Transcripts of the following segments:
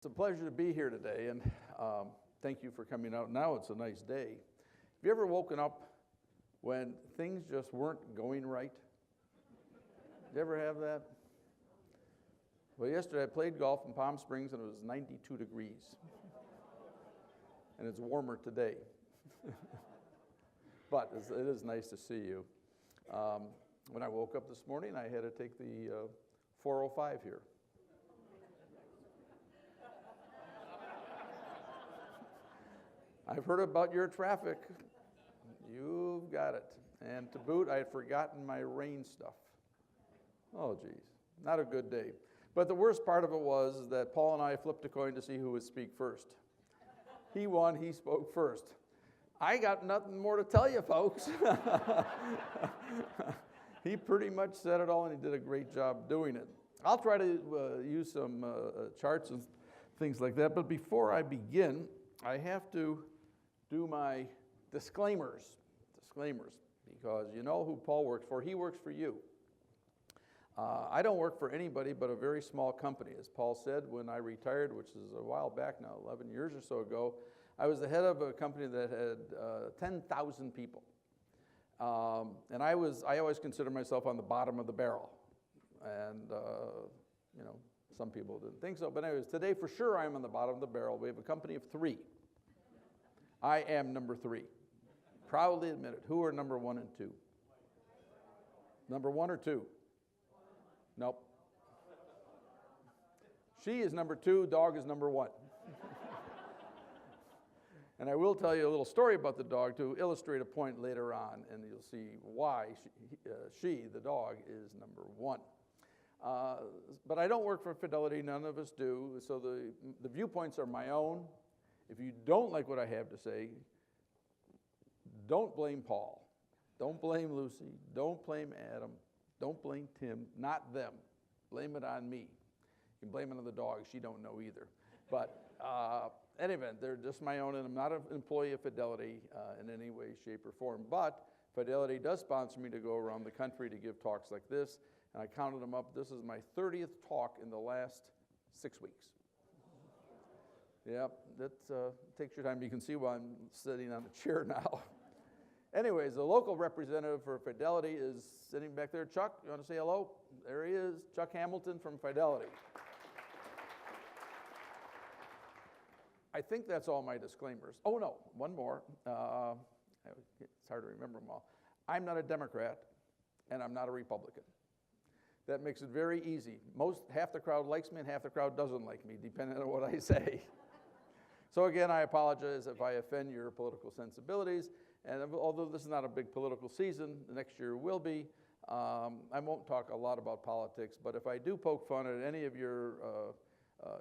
a pleasure to be here today, and thank you for coming out. Now it's a nice day. Have you ever woken up when things just weren't going right? Did you ever have that? Well, yesterday I played golf in Palm Springs, and it was 92 degrees. And it's warmer today. But it is nice to see you. When I woke up this morning, I had to take the 405 here. I've heard about your traffic. You've got it. And to boot, I had forgotten my rain stuff. Oh, geez. Not a good day. But the worst part of it was that Paul and I flipped a coin to see who would speak first. He won. He spoke first. I got nothing more to tell you, folks. He pretty much said it all, and he did a great job doing it. I'll try to use some charts and things like that. But before I begin, I have to do my disclaimers, because you know who Paul works for. He works for you. I don't work for anybody but a very small company. As Paul said, when I retired, which is a while back now, 11 years or so ago, I was the head of a company that had 10,000 people. And I always consider myself on the bottom of the barrel. And, some people didn't think so. But anyways, today for sure I'm on the bottom of the barrel. We have a company of 3. I am number 3. Proudly admit it. Who are number 1 and 2? Number 1 or 2? Nope. She is number 2, dog is number 1. And I will tell you a little story about the dog to illustrate a point later on, and you'll see why she, the dog, is number 1. But I don't work for Fidelity, none of us do, so the viewpoints are my own. If you don't like what I have to say, don't blame Paul. Don't blame Lucy. Don't blame Adam. Don't blame Tim. Not them. Blame it on me. You can blame it on the dog. She don't know either. But anyway, they're just my own, and I'm not an employee of Fidelity in any way, shape, or form. But Fidelity does sponsor me to go around the country to give talks like this. And I counted them up. This is my 30th talk in the last 6 weeks. Yep, that takes your time. You can see why I'm sitting on the chair now. Anyways, the local representative for Fidelity is sitting back there. Chuck, you want to say hello? There he is, Chuck Hamilton from Fidelity. I think that's all my disclaimers. Oh, no, one more. It's hard to remember them all. I'm not a Democrat, and I'm not a Republican. That makes it very easy. Half the crowd likes me, and half the crowd doesn't like me, depending on what I say. So again, I apologize if I offend your political sensibilities. And although this is not a big political season, the next year will be. I won't talk a lot about politics, but if I do poke fun at any of your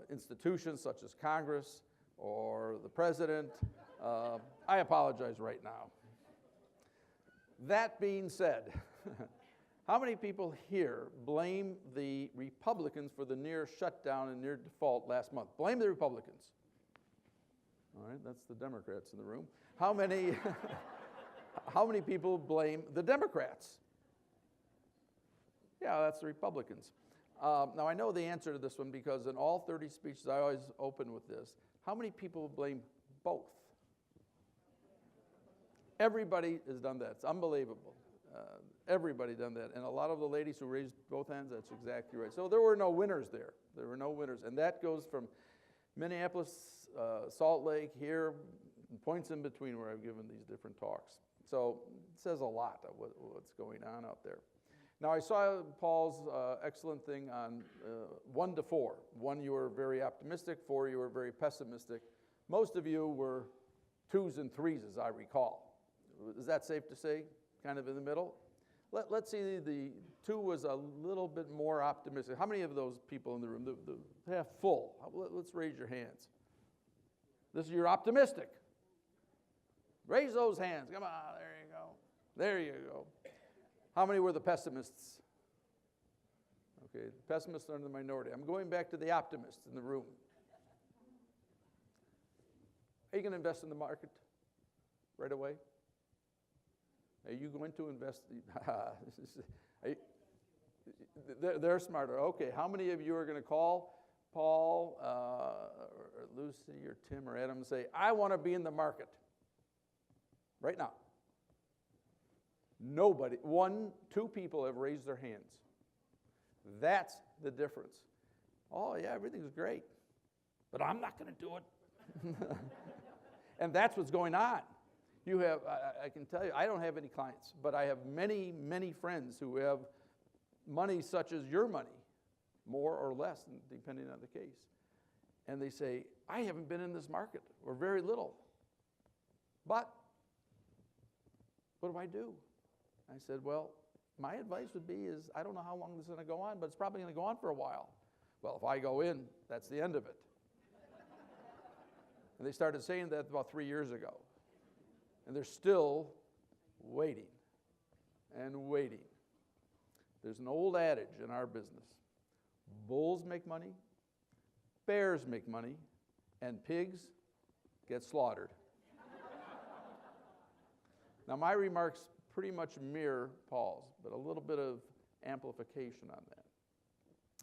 institutions, such as Congress or the president, I apologize right now. That being said, how many people here blame the Republicans for the near shutdown and near default last month? Blame the Republicans. All right, that's the Democrats in the room. How many people blame the Democrats? Yeah, that's the Republicans. Now, I know the answer to this one because in all 30 speeches, I always open with this. How many people blame both? Everybody has done that. It's unbelievable. Everybody done that. And a lot of the ladies who raised both hands, that's exactly right. So there were no winners there. There were no winners. And that goes from Minneapolis, Salt Lake, here, and points in between where I've given these different talks. So it says a lot of what's going on out there. Now, I saw Paul's excellent thing on 1 to 4. 1, you were very optimistic. 4, you were very pessimistic. Most of you were 2s and 3s, as I recall. Is that safe to say? Kind of in the middle? Let's see, the 2 was a little bit more optimistic. How many of those people in the room, the half full? Let's raise your hands. This is your optimistic. Raise those hands. Come on, there you go. There you go. How many were the pessimists? Okay, pessimists are in the minority. I'm going back to the optimists in the room. Are you going to invest in the market right away? Are you going to invest? They're smarter. Okay, how many of you are going to call Paul, or Lucy, or Tim, or Adam and say, I want to be in the market right now. Nobody, two people have raised their hands. That's the difference. Oh, yeah, everything's great, but I'm not going to do it. And that's what's going on. You have, I can tell you, I don't have any clients, but I have many, many friends who have money such as your money, more or less, depending on the case. And they say, I haven't been in this market, or very little. But what do I do? I said, well, my advice would be is, I don't know how long this is going to go on, but it's probably going to go on for a while. Well, if I go in, that's the end of it. And they started saying that about 3 years ago. And they're still waiting and waiting. There's an old adage in our business. Bulls make money, bears make money, and pigs get slaughtered. Now, my remarks pretty much mirror Paul's, but a little bit of amplification on that.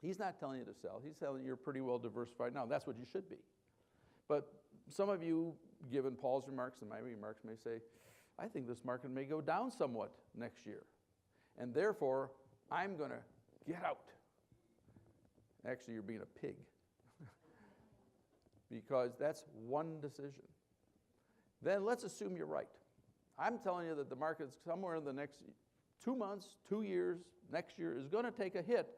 He's not telling you to sell. He's telling you you're pretty well diversified now. That's what you should be. But some of you, given Paul's remarks and my remarks, may say, I think this market may go down somewhat next year. And therefore, I'm going to get out. Actually, you're being a pig. Because that's one decision. Then let's assume you're right. I'm telling you that the market's somewhere in the next 2 months, 2 years, next year is going to take a hit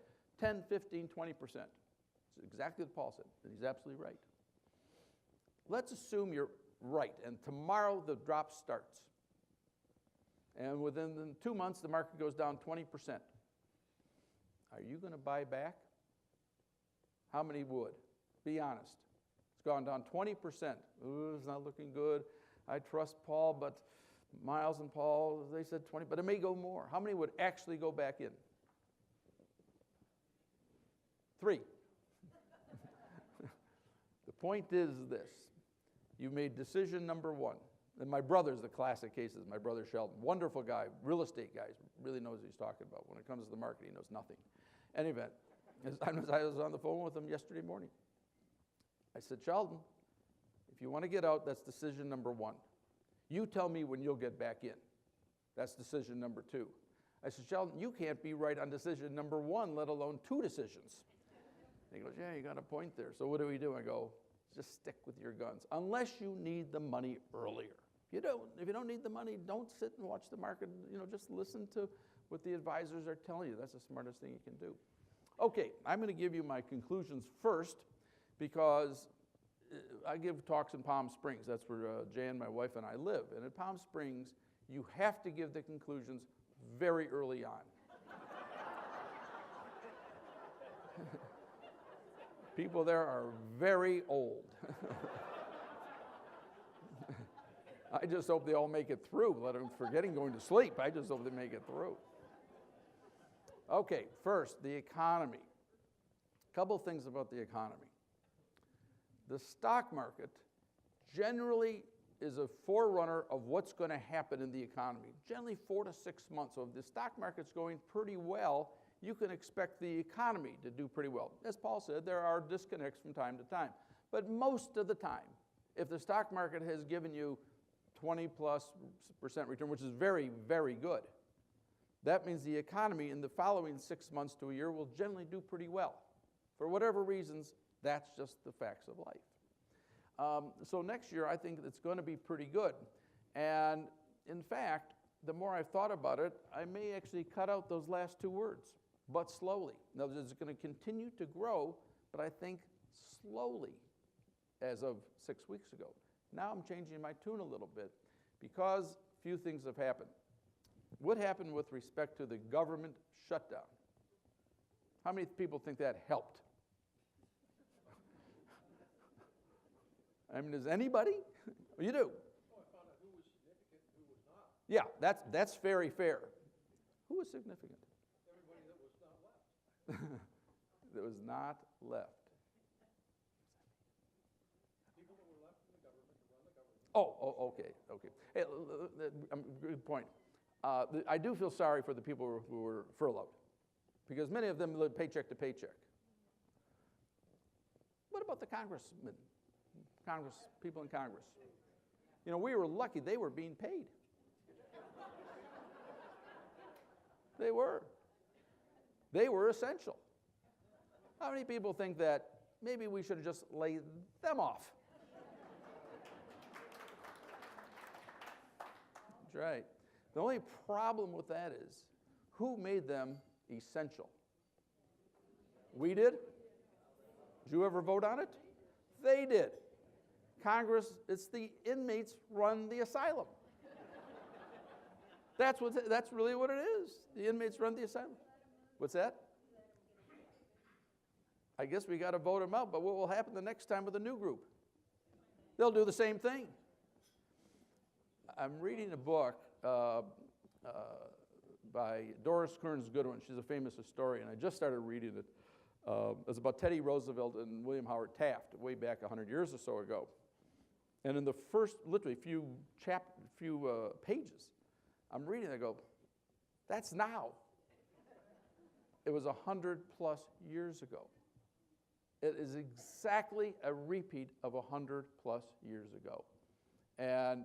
10, 15, 20%. It's exactly what Paul said, and he's absolutely right. Let's assume you're right, and tomorrow the drop starts. And within 2 months, the market goes down 20%. Are you going to buy back? How many would? Be honest. It's gone down 20%. Ooh, it's not looking good. I trust Paul, but Miles and Paul, they said 20, but it may go more. How many would actually go back in? 3. The point is this. You made decision number 1. And my brother's the classic cases. My brother Sheldon, wonderful guy, real estate guy, really knows what he's talking about. When it comes to the market, he knows nothing. Any event, I was on the phone with him yesterday morning. I said, Sheldon, if you want to get out, that's decision number 1. You tell me when you'll get back in. That's decision number 2. I said, Sheldon, you can't be right on decision number 1, let alone 2 decisions. And he goes, yeah, you got a point there. So what do we do? I go, just stick with your guns, unless you need the money earlier. If you don't need the money, don't sit and watch the market. Just listen to what the advisors are telling you. That's the smartest thing you can do. Okay, I'm going to give you my conclusions first, because I give talks in Palm Springs. That's where Jan, my wife, and I live. And at Palm Springs, you have to give the conclusions very early on. People there are very old. I just hope they all make it through. Let them forgetting going to sleep. I just hope they make it through. Okay, first, the economy. A couple things about the economy. The stock market generally is a forerunner of what's going to happen in the economy, generally 4 to 6 months. So if the stock market's going pretty well, you can expect the economy to do pretty well. As Paul said, there are disconnects from time to time. But most of the time, if the stock market has given you 20+% return, which is very, very good, that means the economy in the following 6 months to a year will generally do pretty well. For whatever reasons, that's just the facts of life. So next year, I think it's going to be pretty good. And in fact, the more I've thought about it, I may actually cut out those last 2 words, but slowly. In other words, it's going to continue to grow, but I think slowly as of 6 weeks ago. Now I'm changing my tune a little bit because a few things have happened. What happened with respect to the government shutdown? How many people think that helped? I mean, does anybody? You do. Oh, I found out who was significant and who was not. Yeah, that's very fair. Who was significant? Everybody that was not left. That was not left. People that were left in the government to run the government. Okay. Hey, good point. I do feel sorry for the people who were furloughed, because many of them live paycheck to paycheck. about the people in Congress? You know, we were lucky they were being paid. They were. They were essential. How many people think that maybe we should have just laid them off? That's right. The only problem with that is, who made them essential? We did? Did you ever vote on it? They did. Congress, it's the inmates run the asylum. That's really what it is. The inmates run the asylum. What's that? I guess we got to vote them out, but what will happen the next time with a new group? They'll do the same thing. I'm reading a book by Doris Kearns Goodwin. She's a famous historian. I just started reading it. It's about Teddy Roosevelt and William Howard Taft way back 100 years or so ago. And in the first, literally, few pages, I'm reading, I go, that's now. It was 100+ years ago. It is exactly a repeat of 100+ years ago. And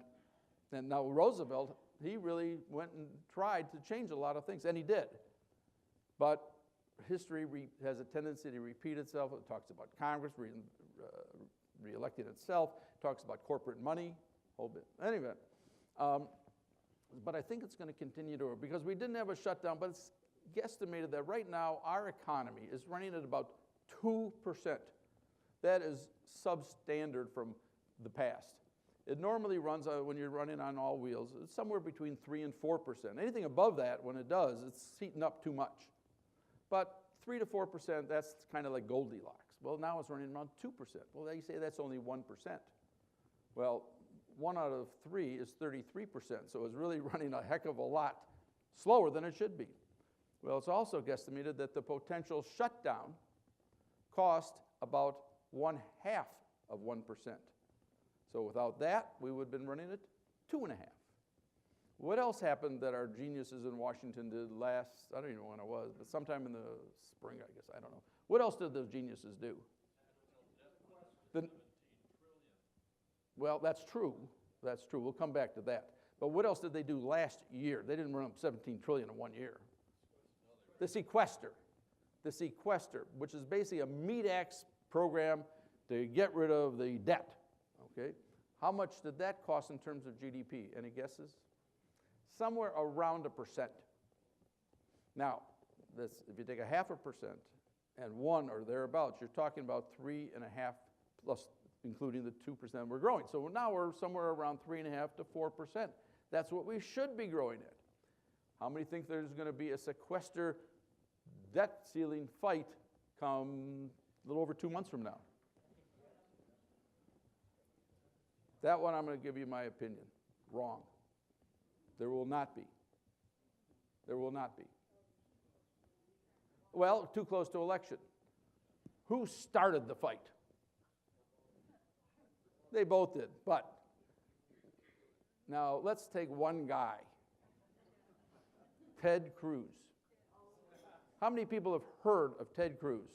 now Roosevelt, he really went and tried to change a lot of things, and he did. But history has a tendency to repeat itself. It talks about Congress re-electing itself, talks about corporate money, a whole bit. Anyway, but I think it's going to continue to, because we didn't have a shutdown, but it's guesstimated that right now our economy is running at about 2%. That is substandard from the past. It normally runs, when you're running on all wheels, it's somewhere between 3 and 4%. Anything above that, when it does, it's heating up too much. But 3 to 4%, that's kind of like Goldilocks. Well, now it's running around 2%. Well, they say that's only 1%. Well, 1 out of 3 is 33%, so it's really running a heck of a lot slower than it should be. Well, it's also guesstimated that the potential shutdown cost about 1/2 of 1%. So without that, we would have been running at 2.5. What else happened that our geniuses in Washington did last, I don't even know when it was, but sometime in the spring, I guess, I don't know. What else did those geniuses do? Well, that's true. That's true. We'll come back to that. But what else did they do last year? They didn't run up $17 trillion in 1 year. The sequester. The sequester, which is basically a meat-axe program to get rid of the debt. Okay? How much did that cost in terms of GDP? Any guesses? Somewhere around 1%. Now, if you take 0.5% and 1 or thereabouts, you're talking about 3.5 plus, including the 2% we're growing. So now we're somewhere around 3.5 to 4%. That's what we should be growing at. How many think there's going to be a sequester debt ceiling fight come a little over 2 months from now? That one I'm going to give you my opinion. Wrong. There will not be. There will not be. Well, too close to election. Who started the fight? They both did, but now let's take one guy, Ted Cruz. How many people have heard of Ted Cruz?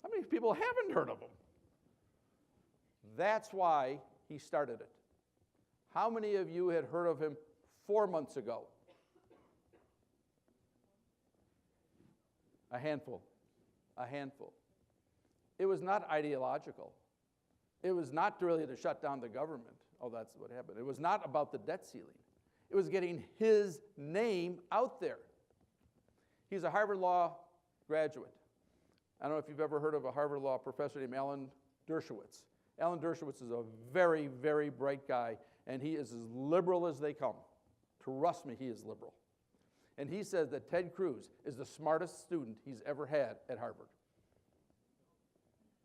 How many people haven't heard of him? That's why he started it. How many of you had heard of him 4 months ago? A handful. A handful. It was not ideological. It was not really to shut down the government. Oh, that's what happened. It was not about the debt ceiling. It was getting his name out there. He's a Harvard Law graduate. I don't know if you've ever heard of a Harvard Law professor named Alan Dershowitz. Alan Dershowitz is a very, very bright guy, and he is as liberal as they come. Trust me, he is liberal. And he says that Ted Cruz is the smartest student he's ever had at Harvard.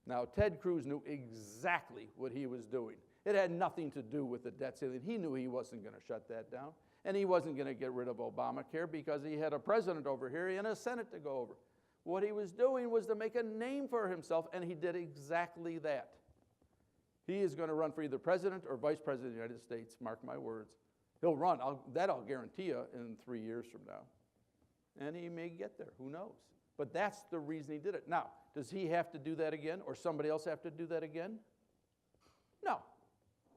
Now, Ted Cruz knew exactly what he was doing. It had nothing to do with the debt ceiling. He knew he wasn't going to shut that down, and he wasn't going to get rid of Obamacare because he had a president over here and a Senate to go over. What he was doing was to make a name for himself, and he did exactly that. He is going to run for either president or vice president of the United States, mark my words. He'll run, I'll guarantee you, in 3 years from now. And he may get there, who knows? But that's the reason he did it. Now, does he have to do that again, or somebody else have to do that again? No.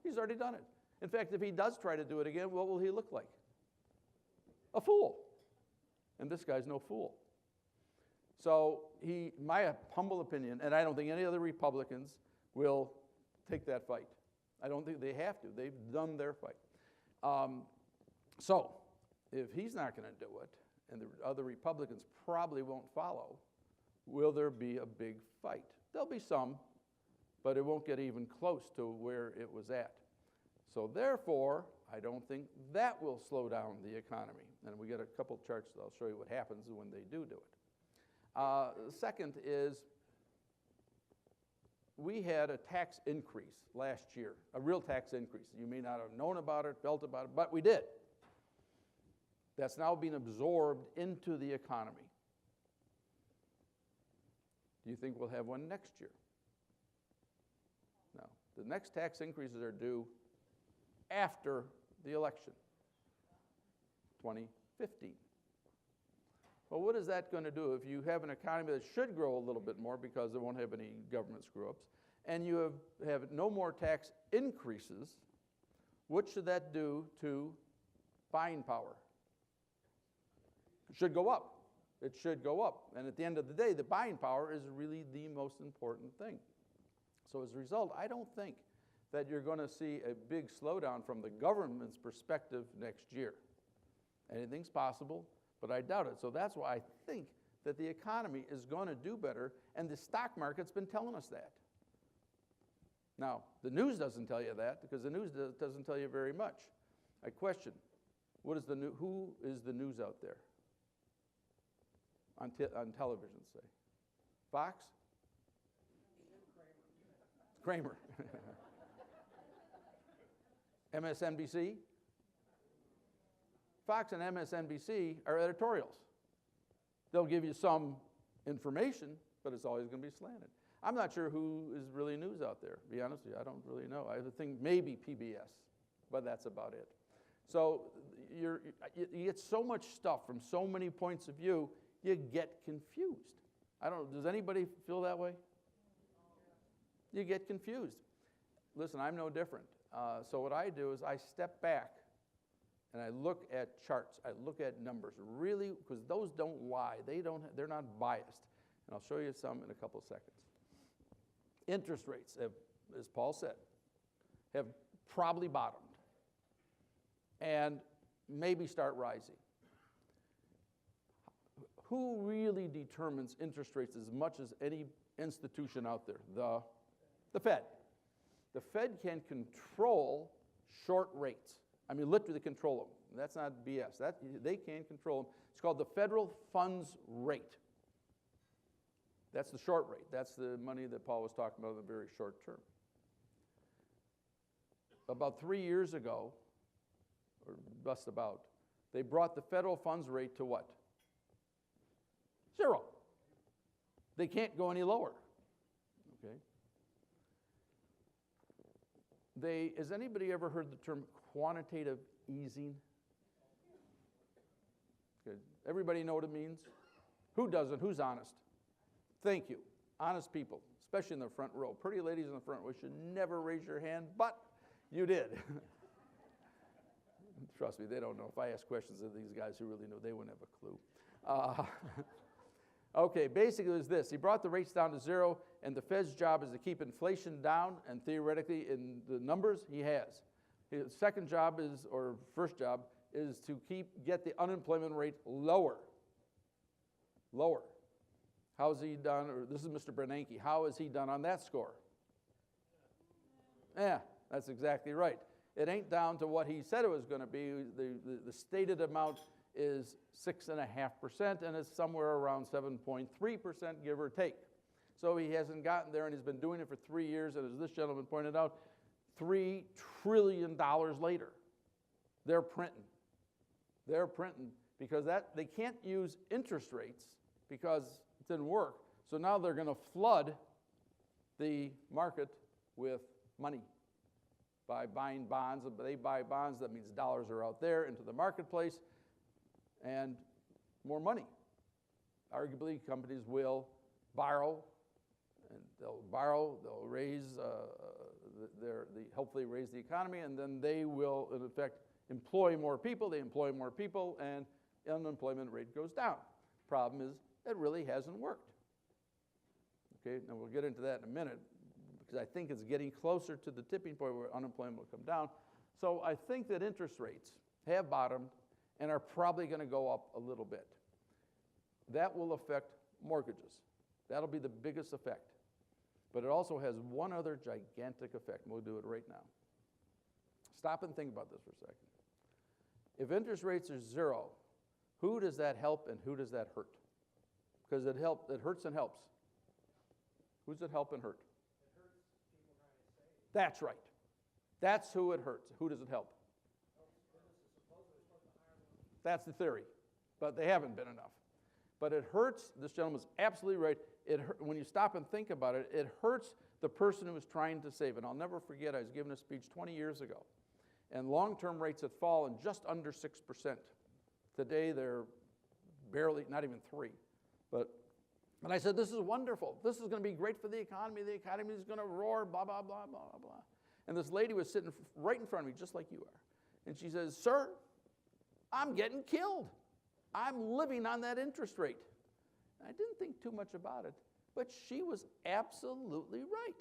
He's already done it. In fact, if he does try to do it again, what will he look like? A fool. And this guy's no fool. So my humble opinion, and I don't think any other Republicans will take that fight. I don't think they have to. They've done their fight. So if he's not going to do it, and the other Republicans probably won't follow, will there be a big fight? There'll be some, but it won't get even close to where it was at. So therefore, I don't think that will slow down the economy. And we get a couple charts that I'll show you what happens when they do it. Second is, we had a tax increase last year, a real tax increase. You may not have known about it, felt about it, but we did. That's now being absorbed into the economy. Do you think we'll have one next year? No. The next tax increases are due after the election, 2015. Well, what is that going to do if you have an economy that should grow a little bit more because it won't have any government screw-ups, and you have no more tax increases? What should that do to buying power? It should go up. It should go up. And at the end of the day, the buying power is really the most important thing. So as a result, I don't think that you're going to see a big slowdown from the government's perspective next year. Anything's possible, but I doubt it. So that's why I think that the economy is going to do better, and the stock market's been telling us that. Now, the news doesn't tell you that, because the news doesn't tell you very much. I question, who is the news out there? On television, say. Fox? Kramer. MSNBC? Fox and MSNBC are editorials. They'll give you some information, but it's always going to be slanted. I'm not sure who is really news out there, to be honest with you. I don't really know. I think maybe PBS, but that's about it. So you get so much stuff from so many points of view, you get confused. Does anybody feel that way? You get confused. Listen, I'm no different. So what I do is I step back and I look at charts. I look at numbers, really, because those don't lie. They're not biased. And I'll show you some in a couple of seconds. Interest rates, as Paul said, have probably bottomed and maybe start rising. Who really determines interest rates as much as any institution out there? The Fed. The Fed can control short rates. I mean, literally control them. That's not BS. They can control them. It's called the federal funds rate. That's the short rate. That's the money that Paul was talking about in the very short term. About 3 years ago, or just about, they brought the federal funds rate to what? 0. They can't go any lower. Okay. Has anybody ever heard the term quantitative easing? Okay. Everybody know what it means? Who doesn't? Who's honest? Thank you. Honest people, especially in the front row. Pretty ladies in the front row should never raise your hand, but you did. Trust me, they don't know. If I ask questions of these guys who really know, they wouldn't have a clue. Okay, basically it was this. He brought the rates down to 0, and the Fed's job is to keep inflation down, and theoretically in the numbers, he has. His second job is, or first job, is to get the unemployment rate lower. Lower. How's he done? Or this is Mr. Bernanke. How has he done on that score? Yeah, that's exactly right. It ain't down to what he said it was going to be. The stated amount is 6.5%, and it's somewhere around 7.3%, give or take. So he hasn't gotten there, and he's been doing it for 3 years, and as this gentleman pointed out, $3 trillion later. They're printing. They're printing because they can't use interest rates because it didn't work. So now they're going to flood the market with money by buying bonds. They buy bonds, that means dollars are out there into the marketplace, and more money. arguably companies will borrow, and they'll raise hopefully raise the economy, and then they will, in effect, employ more people. They employ more people, and unemployment rate goes down. Problem is, it really hasn't worked. Okay, now we'll get into that in a minute, because I think it's getting closer to the tipping point where unemployment will come down. So I think that interest rates have bottomed and are probably going to go up a little bit. That will affect mortgages. That'll be the biggest effect. But it also has one other gigantic effect, and we'll do it right now. Stop and think about this for a second. If interest rates are zero, who does that help and who does that hurt? Because it hurts and helps. Who's it help and hurt? It hurts people trying to save. That's right. That's who it hurts. Who does it help? That's the theory, but they haven't been enough. But it hurts, this gentleman's absolutely right, when you stop and think about it, it hurts the person who is trying to save. And I'll never forget, I was giving a speech 20 years ago, and long-term rates had fallen just under 6%. Today, they're barely, not even 3%. And I said, this is wonderful. This is going to be great for the economy. The economy is going to roar, blah, blah, blah, blah, blah. And this lady was sitting right in front of me, just like you are. And she says, sir, I'm getting killed. I'm living on that interest rate. I didn't think too much about it, but she was absolutely right.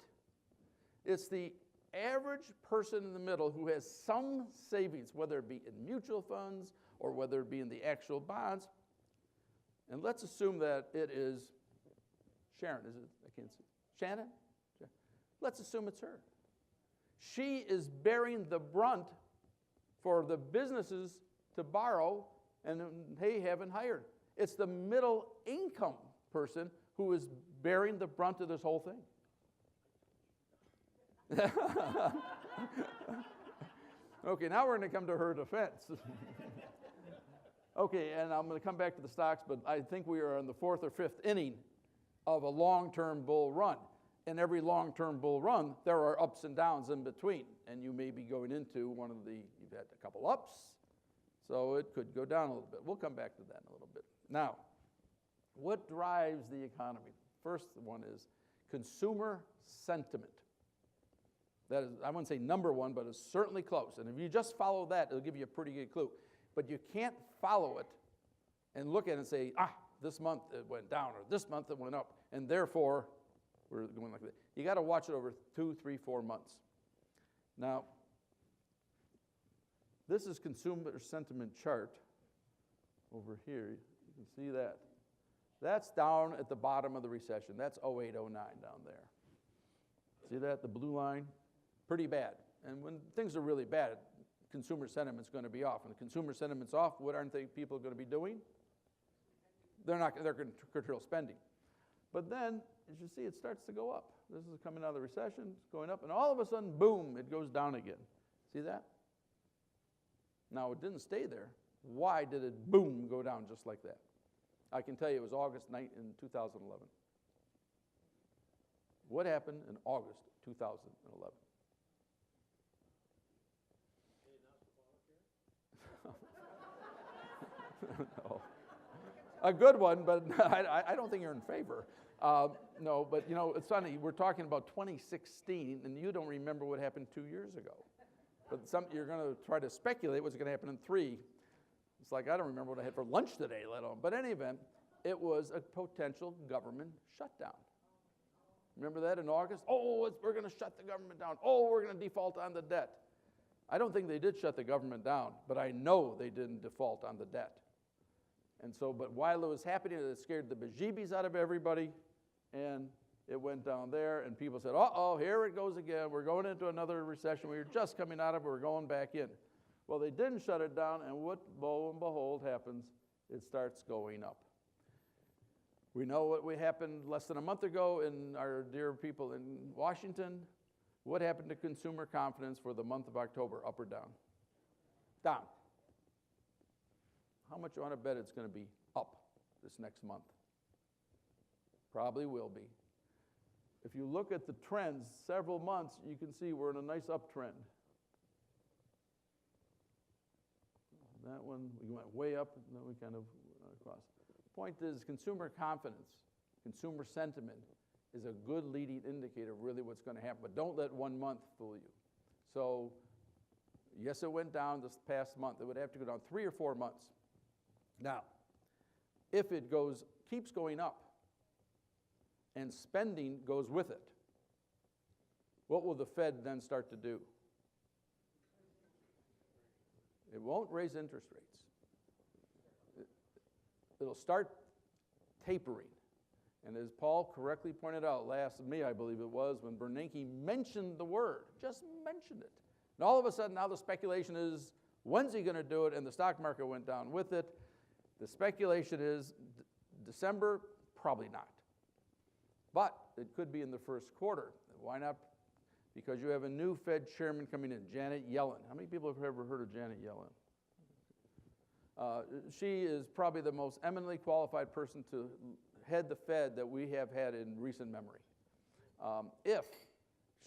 It's the average person in the middle who has some savings, whether it be in mutual funds or whether it be in the actual bonds. And let's assume that it is Sharon, is it? I can't see. Shannon? Let's assume it's her. She is bearing the brunt for the businesses to borrow, and they haven't hired. It's the middle income person who is bearing the brunt of this whole thing. Okay, now we're going to come to her defense. Okay, and I'm going to come back to the stocks, but I think we are in the 4th or 5th inning of a long-term bull run. In every long-term bull run, there are ups and downs in between, and you may be going into one of the, you've had a couple ups, so it could go down a little bit. We'll come back to that in a little bit. Now, what drives the economy? First one is consumer sentiment. That is, I wouldn't say number one, but it's certainly close. And if you just follow that, it'll give you a pretty good clue. But you can't follow it and look at it and say, this month it went down, or this month it went up, and therefore we're going like that. You got to watch it over 2, 3, 4 months. Now, this is consumer sentiment chart over here. You can see that. That's down at the bottom of the recession. That's 08, 09 down there. See that, the blue line? Pretty bad. And when things are really bad, consumer sentiment's going to be off. And the consumer sentiment's off, what aren't people going to be doing? They're going to curtail spending. But then, as you see, it starts to go up. This is coming out of the recession, it's going up, and all of a sudden, boom, it goes down again. See that? Now, it didn't stay there. Why did it, boom, go down just like that? I can tell you it was August 9th in 2011. What happened in August 2011? No. A good one, but I don't think you're in favor. No, but you know, it's funny, we're talking about 2016, and you don't remember what happened 2 years ago. But you're going to try to speculate what's going to happen in 3. It's like, I don't remember what I had for lunch today, let alone. But in any event, it was a potential government shutdown. Remember that in August? Oh, we're going to shut the government down. Oh, we're going to default on the debt. I don't think they did shut the government down, but I know they didn't default on the debt. And so, but while it was happening, it scared the bejeebies out of everybody, and it went down there, and people said, uh-oh, here it goes again. We're going into another recession. We were just coming out of it. We're going back in. Well, they didn't shut it down, and what, lo and behold, happens? It starts going up. We know what happened less than a month ago in our dear people in Washington. What happened to consumer confidence for the month of October, up or down? Down. How much you want to bet it's going to be up this next month? Probably will be. If you look at the trends, several months, you can see we're in a nice uptrend. That one, we went way up, and then we kind of across. Point is, consumer confidence, consumer sentiment is a good leading indicator of really what's going to happen. But don't let 1 month fool you. So, yes, it went down this past month. It would have to go down 3 or 4 months. Now, if it keeps going up and spending goes with it, what will the Fed then start to do? It won't raise interest rates. It'll start tapering. And as Paul correctly pointed out last May, I believe it was, when Bernanke mentioned the word, just mentioned it. And all of a sudden now the speculation is, when's he going to do it? And the stock market went down with it. The speculation is December, probably not. But it could be in the first quarter. Why not? Because you have a new Fed chairman coming in, Janet Yellen. How many people have ever heard of Janet Yellen? She is probably the most eminently qualified person to head the Fed that we have had in recent memory. If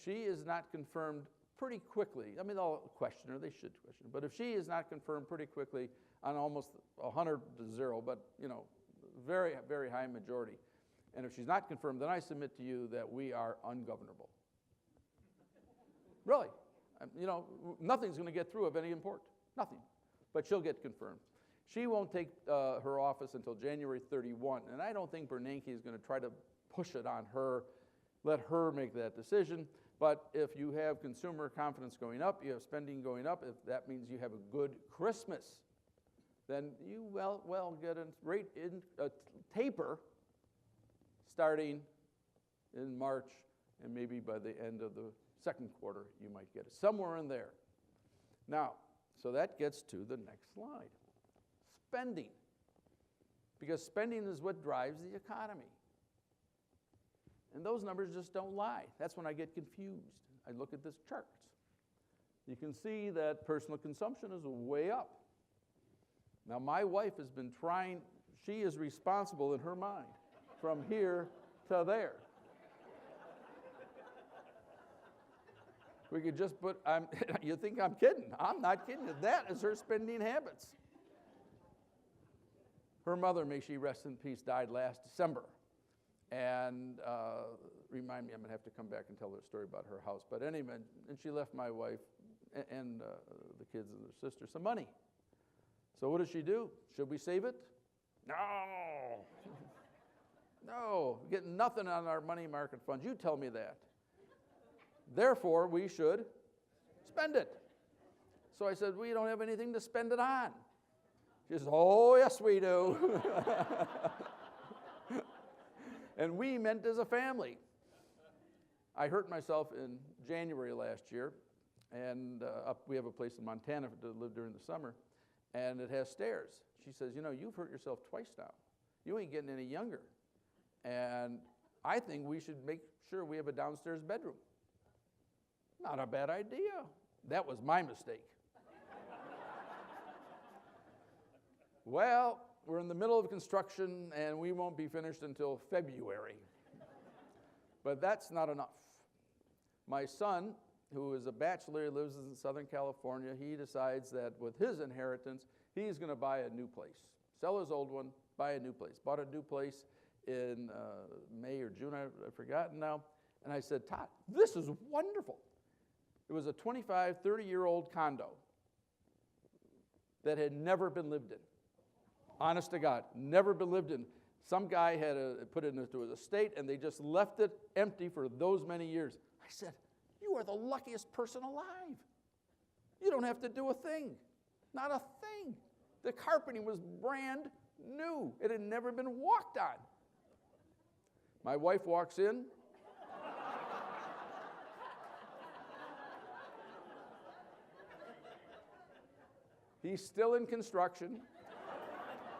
she is not confirmed pretty quickly, I mean, they'll question her, they should question her, but if she is not confirmed pretty quickly on almost 100 to 0, but, very, very high majority, and if she's not confirmed, then I submit to you that we are ungovernable. Really. Nothing's going to get through of any import. Nothing. But she'll get confirmed. She won't take her office until January 31, and I don't think Bernanke is going to try to push it on her, let her make that decision. But if you have consumer confidence going up, you have spending going up, if that means you have a good Christmas, then you well get a taper starting in March, and maybe by the end of the second quarter you might get it, somewhere in there. Now, so that gets to the next slide. Spending. Because spending is what drives the economy. And those numbers just don't lie. That's when I get confused. I look at this chart. You can see that personal consumption is way up. Now, my wife has been trying, she is responsible in her mind from here to there. We could just put, you think I'm kidding. I'm not kidding you. That is her spending habits. Her mother, may she rest in peace, died last December. And remind me, I'm going to have to come back and tell her a story about her house. But anyway, and she left my wife and the kids and their sister some money. So what does she do? Should we save it? No. No, we get nothing on our money market funds. You tell me that. Therefore, we should spend it. So I said, we don't have anything to spend it on. She says, oh, yes, we do. And we meant as a family. I hurt myself in January last year, and we have a place in Montana to live during the summer, and it has stairs. She says, you've hurt yourself twice now. You ain't getting any younger. And I think we should make sure we have a downstairs bedroom. Not a bad idea. That was my mistake. Well, we're in the middle of construction, and we won't be finished until February. But that's not enough. My son, who is a bachelor, lives in Southern California, he decides that with his inheritance, he's going to buy a new place. Sell his old one, buy a new place. Bought a new place in May or June, I've forgotten now. And I said, Todd, this is wonderful. It was a 25, 30-year-old condo that had never been lived in. Honest to God, never been lived in. Some guy had put it into his estate, and they just left it empty for those many years. I said, you are the luckiest person alive. You don't have to do a thing. Not a thing. The carpeting was brand new. It had never been walked on. My wife walks in. He's still in construction.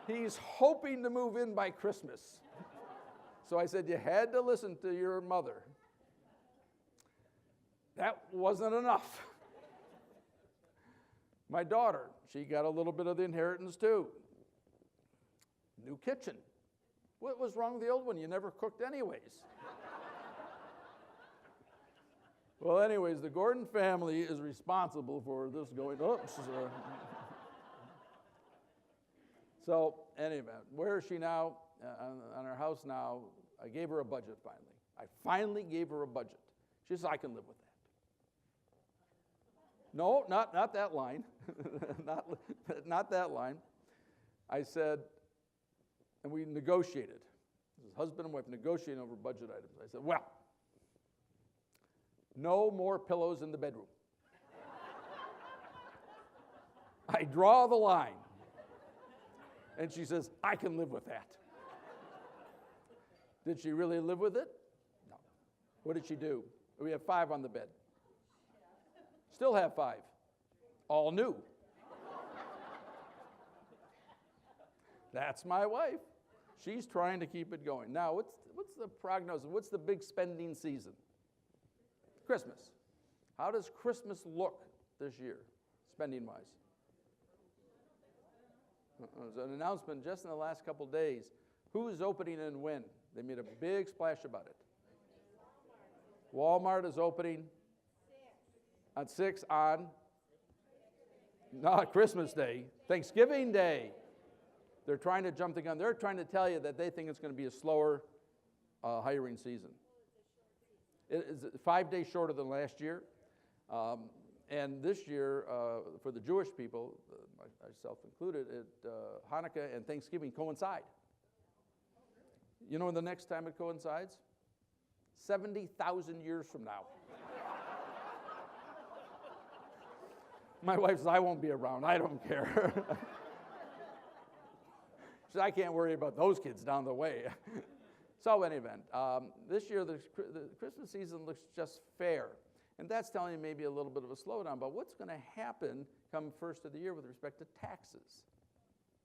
He's hoping to move in by Christmas. So I said, you had to listen to your mother. That wasn't enough. My daughter, she got a little bit of the inheritance too. New kitchen. What was wrong with the old one? You never cooked anyways. Well, anyways, the Gordon family is responsible for this going, So, anyway, where is she now? On her house now. I gave her a budget finally. I finally gave her a budget. She says, I can live with that. No, not that line. not that line. I said, and we negotiated. This is husband and wife negotiating over budget items. I said, well, no more pillows in the bedroom. I draw the line. And she says, I can live with that. Did she really live with it? No. What did she do? We have 5 on the bed. Still have 5. All new. That's my wife. She's trying to keep it going. Now, what's the prognosis? What's the big spending season? Christmas. How does Christmas look this year, spending-wise? There's an announcement just in the last couple days. Who is opening and when? They made a big splash about it. Walmart is opening on 6 on, not Christmas Day, Thanksgiving Day. They're trying to jump the gun. They're trying to tell you that they think it's going to be a slower hiring season. It is 5 days shorter than last year. And this year, for the Jewish people, myself included, Hanukkah and Thanksgiving coincide. You know when the next time it coincides? 70,000 years from now. My wife says, I won't be around. I don't care. She says, I can't worry about those kids down the way. So in any event, this year the Christmas season looks just fair. And that's telling you maybe a little bit of a slowdown. But what's going to happen come first of the year with respect to taxes?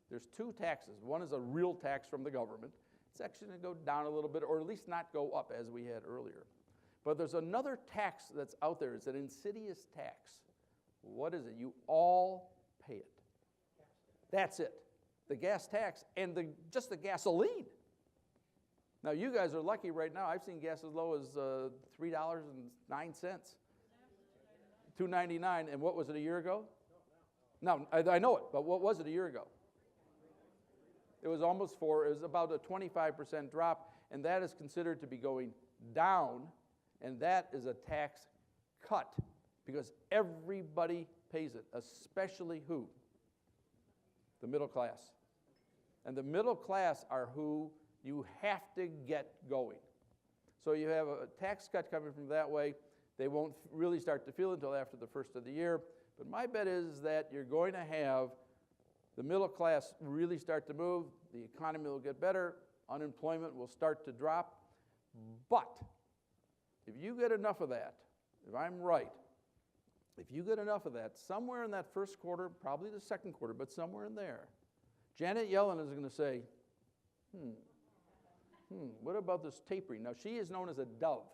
There's 2 taxes. One is a real tax from the government. It's actually going to go down a little bit, or at least not go up as we had earlier. But there's another tax that's out there. It's an insidious tax. What is it? You all pay it. That's it. The gas tax and just the gasoline. Now, you guys are lucky right now. I've seen gas as low as $3.09, $2.99. And what was it a year ago? No, I know it, but what was it a year ago? It was almost 4. It was about a 25% drop, and that is considered to be going down, and that is a tax cut because everybody pays it, especially who? The middle class. And the middle class are who you have to get going. So you have a tax cut coming from that way. They won't really start to feel it until after the first of the year. But my bet is that you're going to have the middle class really start to move. The economy will get better. Unemployment will start to drop. But if you get enough of that, if I'm right, if you get enough of that, somewhere in that first quarter, probably the second quarter, but somewhere in there, Janet Yellen is going to say, what about this tapering? Now, she is known as a dove,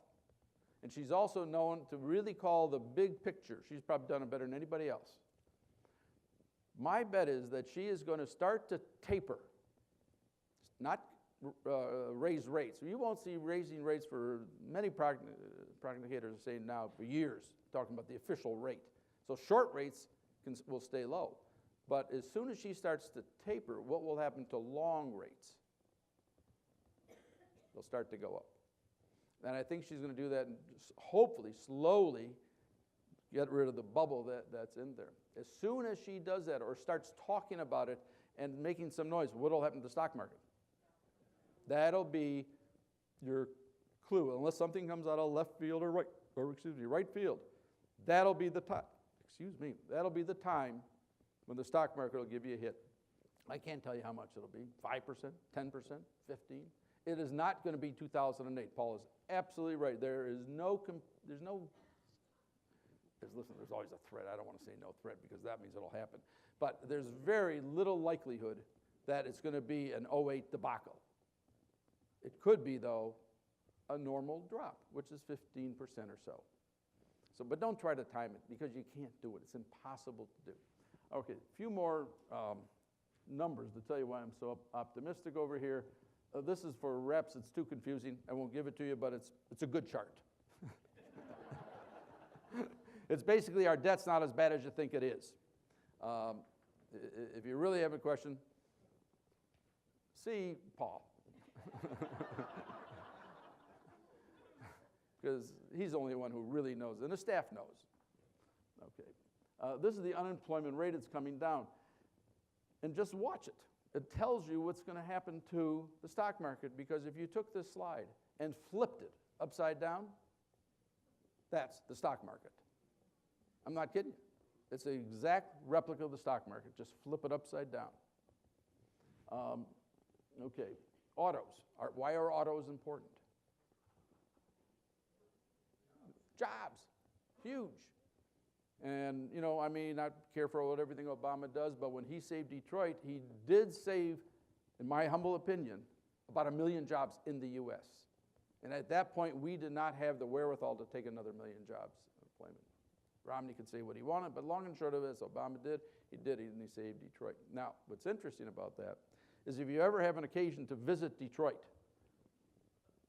and she's also known to really call the big picture. She's probably done it better than anybody else. My bet is that she is going to start to taper, not raise rates. You won't see raising rates for many prognosticators are saying now for years, talking about the official rate. So short rates will stay low. But as soon as she starts to taper, what will happen to long rates? They'll start to go up. And I think she's going to do that and hopefully, slowly get rid of the bubble that's in there. As soon as she does that or starts talking about it and making some noise, what will happen to the stock market? That'll be your clue. Unless something comes out of left field or right field, that'll be the time. That'll be the time when the stock market will give you a hit. I can't tell you how much it'll be. 5%, 10%, 15%. It is not going to be 2008. Paul is absolutely right. There's always a threat. I don't want to say no threat because that means it'll happen. But there's very little likelihood that it's going to be an 08 debacle. It could be, though, a normal drop, which is 15% or so. But don't try to time it because you can't do it. It's impossible to do. Okay, a few more numbers to tell you why I'm so optimistic over here. This is for reps. It's too confusing. I won't give it to you, but it's a good chart. It's basically our debt's not as bad as you think it is. If you really have a question, See Paul. Because he's the only one who really knows, and the staff knows. Okay. This is the unemployment rate. It's coming down. And just watch it. It tells you what's going to happen to the stock market, because if you took this slide and flipped it upside down, that's the stock market. I'm not kidding you. It's the exact replica of the stock market. Just flip it upside down. Okay, autos. Why are autos important? Jobs, huge. And, you know, I may not care for what everything Obama does, but when he saved Detroit, he did save, in my humble opinion, about 1 million jobs in the U.S. And at that point, we did not have the wherewithal to take another 1 million jobs of employment. Romney could say what he wanted, but long and short of it, Obama did, and he saved Detroit. Now, what's interesting about that is if you ever have an occasion to visit Detroit,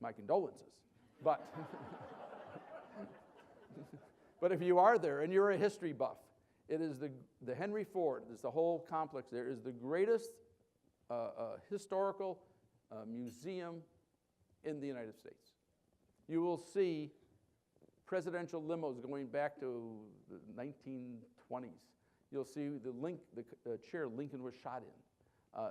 my condolences, but but if you are there and you're a history buff, it is the Henry Ford, there's the whole complex there, is the greatest historical museum in the United States. You will see presidential limos going back to the 1920s. You'll see the chair Lincoln was shot in.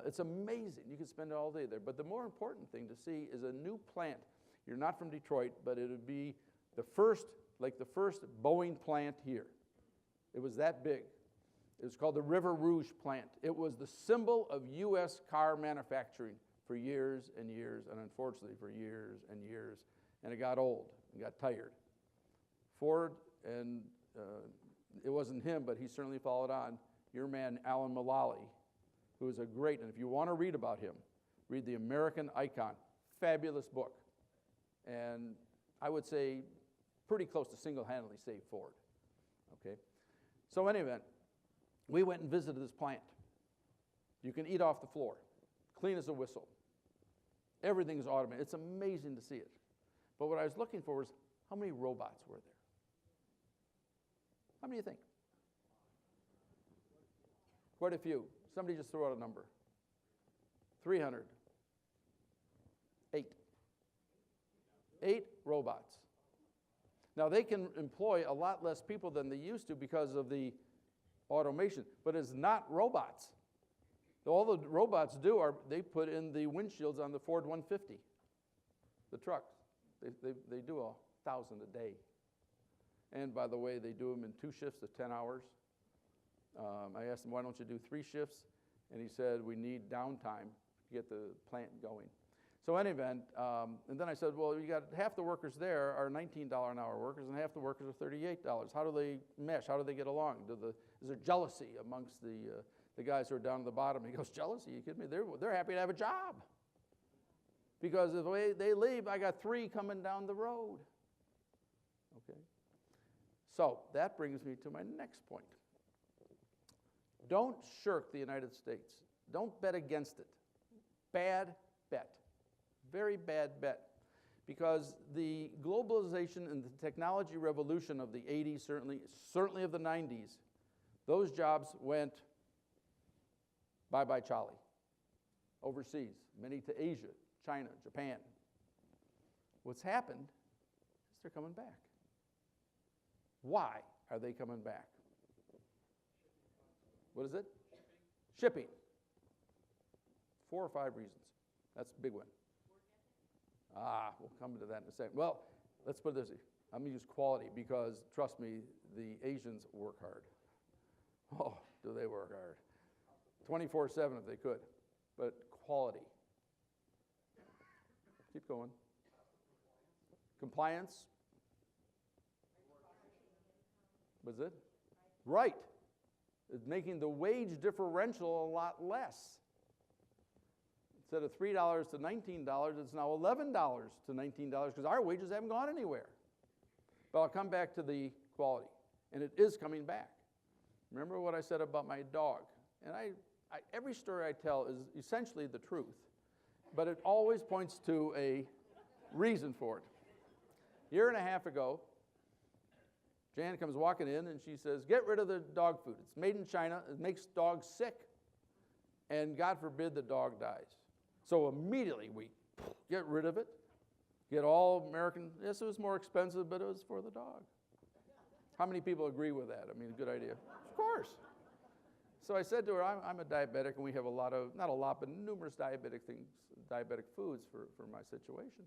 It's amazing. You can spend all day there. But the more important thing to see is a new plant. You're not from Detroit, but it would be the first Boeing plant here. It was that big. It was called the River Rouge plant. It was the symbol of U.S. car manufacturing for years and years, and unfortunately for years and years. And it got old and got tired. Ford, and it wasn't him, but he certainly followed on, your man Alan Mulally, who is a great, and if you want to read about him, read The American Icon. Fabulous book. And I would say pretty close to single-handedly saved Ford. Okay? So in any event, we went and visited this plant. You can eat off the floor, clean as a whistle. Everything is automated. It's amazing to see it. But what I was looking for was, how many robots were there? How many do you think? Quite a few. Somebody just threw out a number. 300. 8. 8 robots. Now, they can employ a lot less people than they used to because of the automation, but it's not robots. All the robots do are they put in the windshields on the Ford 150, the trucks. They do 1,000 a day. And by the way, they do them in 2 shifts of 10 hours. I asked him, why don't you do 3 shifts? And he said, we need downtime to get the plant going. So in any event, and then I said, well, you got half the workers there are $19 an hour workers, and half the workers are $38. How do they mesh? How do they get along? Is there jealousy amongst the guys who are down at the bottom? He goes, jealousy? You kidding me? They're happy to have a job. Because the way they leave, I got 3 coming down the road. Okay? So that brings me to my next point. Don't shirk the United States. Don't bet against it. Bad bet. Very bad bet. Because the globalization and the technology revolution of the 80s, certainly of the 90s, those jobs went bye-bye Charlie. Overseas, many to Asia, China, Japan. What's happened is they're coming back. Why are they coming back? What is it? Shipping. 4 or 5 reasons. That's a big one. We'll come to that in a second. Well, let's put it this way. I'm going to use quality because, trust me, the Asians work hard. Oh, do they work hard. 24/7 if they could. But quality. Keep going. Compliance. Was it? Right. It's making the wage differential a lot less. Instead of $3 to $19, it's now $11 to $19 because our wages haven't gone anywhere. But I'll come back to the quality, and it is coming back. Remember what I said about my dog? And every story I tell is essentially the truth, but it always points to a reason for it. A year and a half ago, Jan comes walking in and she says, get rid of the dog food. It's made in China. It makes dogs sick. And God forbid the dog dies. So immediately we get rid of it, get all American. Yes, it was more expensive, but it was for the dog. How many people agree with that? I mean, a good idea. Of course. So I said to her, I'm a diabetic, and we have a lot of, not a lot, but numerous diabetic things, diabetic foods for my situation.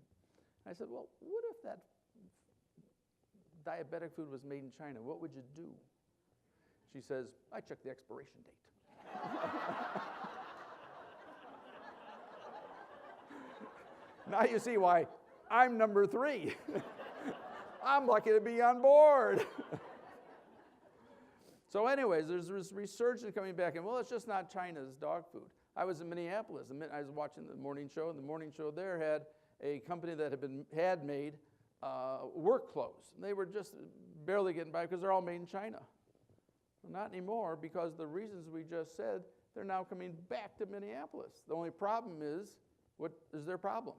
I said, well, what if that diabetic food was made in China? What would you do? She says, I check the expiration date. Now you see why I'm number 3. I'm lucky to be on board. So anyways, there's this resurgence coming back, and well, it's just not China's dog food. I was in Minneapolis, and I was watching the morning show, and the morning show there had a company that had made work clothes. And they were just barely getting by because they're all made in China. Well, not anymore, because the reasons we just said, they're now coming back to Minneapolis. The only problem is, what is their problem?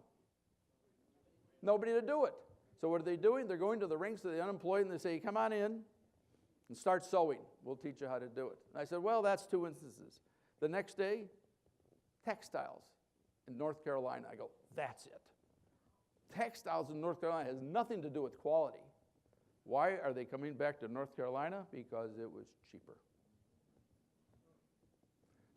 Nobody to do it. So what are they doing? They're going to the ranks of the unemployed, and they say, come on in and start sewing. We'll teach you how to do it. And I said, well, that's 2 instances. The next day, textiles in North Carolina. I go, that's it. Textiles in North Carolina has nothing to do with quality. Why are they coming back to North Carolina? Because it was cheaper.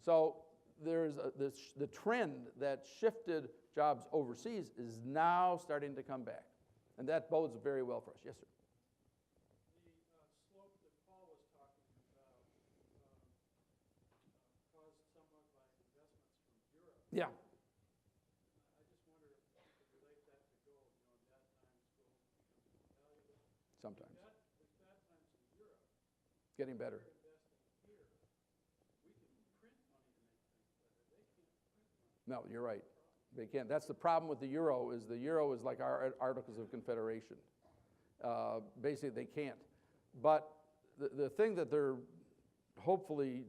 So there's the trend that shifted jobs overseas is now starting to come back. And that bodes very well for us. Yes, sir. The slope that Paul was talking about caused somewhat by investments from Europe. Yeah. I just wonder if you could relate that to gold. In bad times, gold becomes valuable. Sometimes. There's bad times in Europe. Getting better. We're investing here. We can print money to make things better. They can't print money. No, you're right. They can't. That's the problem with the euro is like our Articles of Confederation. Basically, they can't. But the thing that they're hopefully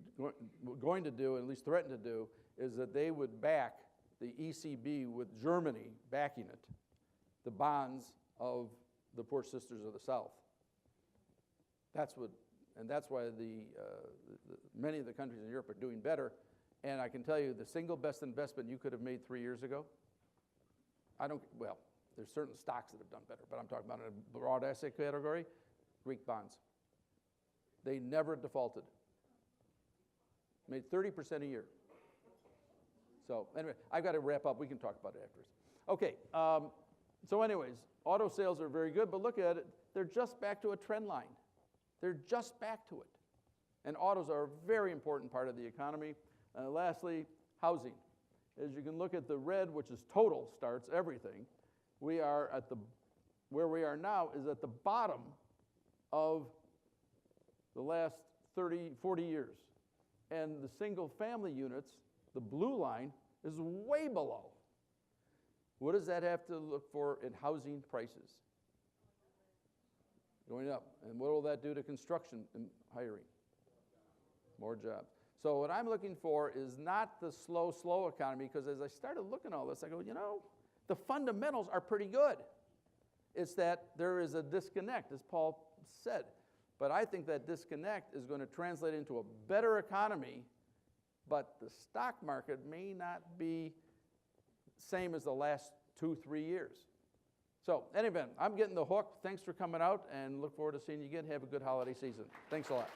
going to do, and at least threaten to do, is that they would back the ECB with Germany backing it, the bonds of the poor sisters of the South. That's why many of the countries in Europe are doing better. And I can tell you the single best investment you could have made 3 years ago, there's certain stocks that have done better, but I'm talking about in a broad asset category, Greek bonds. They never defaulted. Made 30% a year. So anyway, I've got to wrap up. We can talk about it afterwards. Okay, so anyways, auto sales are very good, but look at it. They're just back to a trend line. They're just back to it. And autos are a very important part of the economy. Lastly, housing. As you can look at the red, which is total starts, everything, where we are now is at the bottom of the last 30, 40 years. And the single family units, the blue line, is way below. What does that have to look for in housing prices? Going up. And what will that do to construction and hiring? More jobs. So what I'm looking for is not the slow economy, because as I started looking at all this, I go, the fundamentals are pretty good. It's that there is a disconnect, as Paul said. But I think that disconnect is going to translate into a better economy, but the stock market may not be same as the last 2-3 years. So anyway, I'm getting the hook. Thanks for coming out, and look forward to seeing you again. Have a good holiday season. Thanks a lot.